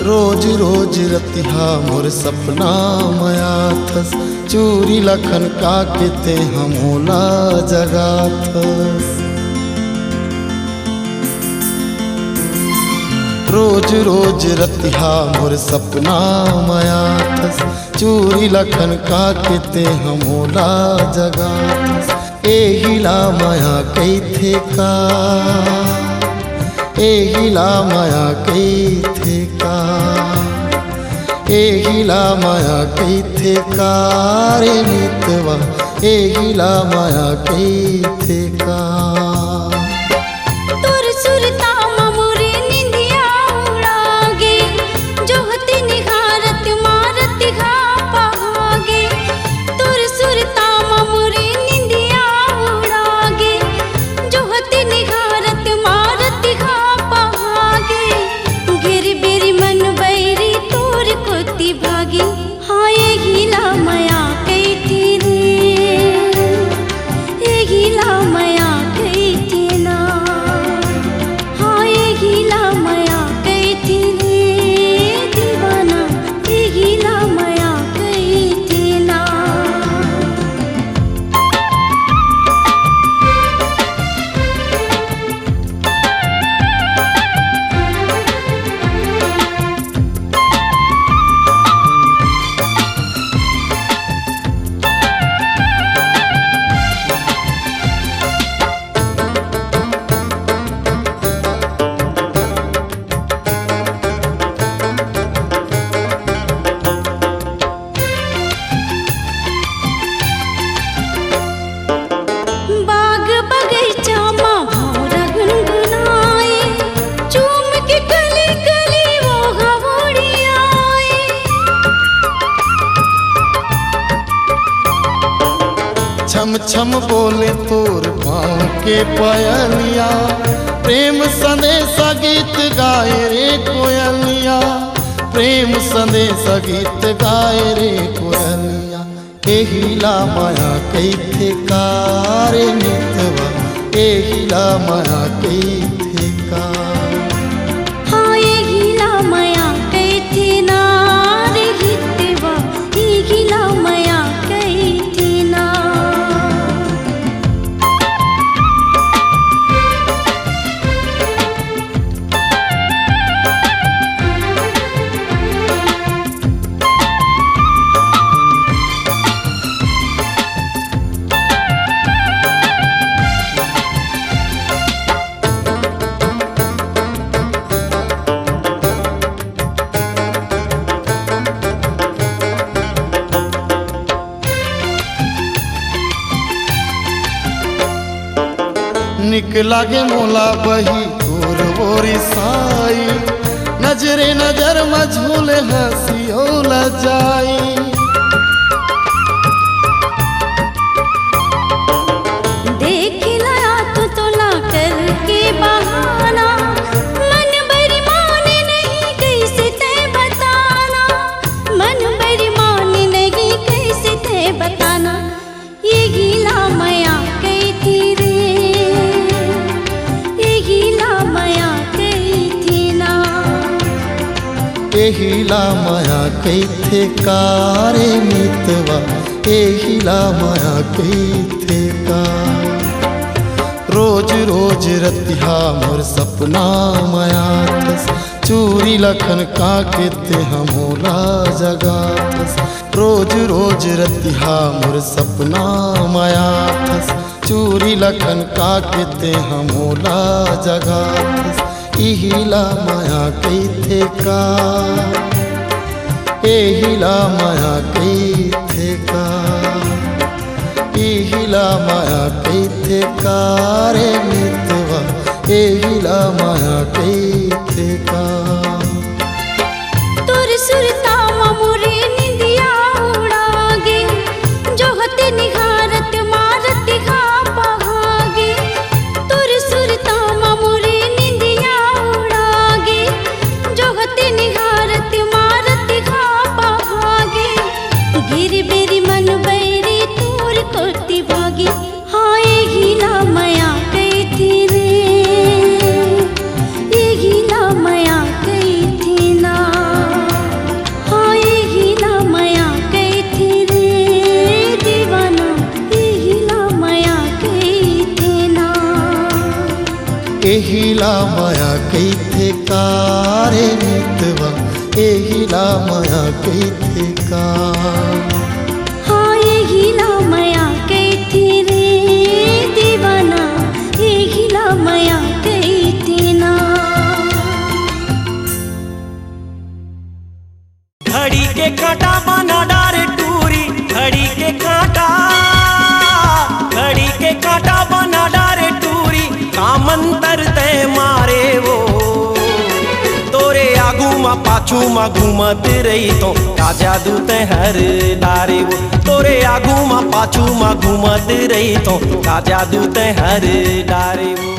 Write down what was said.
रोज रोज रतिहा मोर सपना मया थस, चूरी लखन का केते हमोला जगा थस। रोज रोज रतिहा मोर सपना मया थस, चूरी लखन का केते हमोला जगा थस। एहिला माया कैथे का, एहिला माया कैथे का, एहिला माया कैथे का रे मितवा, एहिला माया कैथे का। तोर सुरता मोरे निंदिया उड़ागे, जोहते निहारत मारत घा पागे। तोर सुरता मोरे निंदिया उड़ागे, जोहते निहारत मारत घा पागे। गिर बेरी मन बैरी तोर कोती भागी, हाँ एहिला माया कैथी रे, एहिला माया कैथी ना, हाँ एहिला माया कैथी रे दीवाना, एहिला माया कैथी ना। बाग बगीचा माँ भौरा गुनगुनाए, चूम के गली गली वो हवोड़ी आए। छम छम बोले तोर पाँव के पायलिया, प्रेम संदेशा गीत गाए रे कोयलिया, प्रेम संदेशा गीत गाए रे कोयलिया। एहिला माया कैथे का रे मितवा, एहिला माया कैथे का। हाँ एहिला माया कैथे ना रे हितवा, एहिला माया कैथे ना। निक लागे मोला बही तोर बोरी साई, नजरे नजर मझूल हंसियोला जाई। देख लाया तो तोला करके बहाना, मन बरी माने नहीं कैसे ते बताना, मन बरी माने नहीं कैसे ते बताना। एहिला माया कैथी रे, एहिला माया कैथी ना। एहिला माया कैथे का रे मितवा, एहिला माया कैथे का। रोज रोज रतिहा मोर सपना मया थस, चूरी लखन का केते हमोला जगा थस। रोज रोज रतिहा मोर सपना मया थस, चूरी लखन का केते हमोला जगा थस। एहिला माया कैथे का, एहिला माया कैथे का, एहिला माया कैथे का रे मितवा, एहिला माया कैथे का। तोर सुरता मोरे निंदिया उड़ागे, जोहते निहारत मारत घा पागे। तोर सुरता मोरे निंदिया उड़ागे, जोहते निहारत मारत घा पागे। गिर बेरी मन बैरी तोर कोती भागी, हाँ एहिला माया कैथी रे, एहिला माया माया कही कारे मितवा एहिला माया कही का। हाँ एहिला माया कही रे दीवाना एहिला माया कही ना। घड़ी के कांटा बना डारे टूरी, घड़ी के कांटा, घड़ी के कांटा बना डारे टूरी, कामंतर ते मारे वो तोरे आगू मा पाछू मा घूमत रही तो का जादू ते हर डारे वो तोरे आगू मा पाछू मा घूमत रही तो का जादू ते हर डारे वो।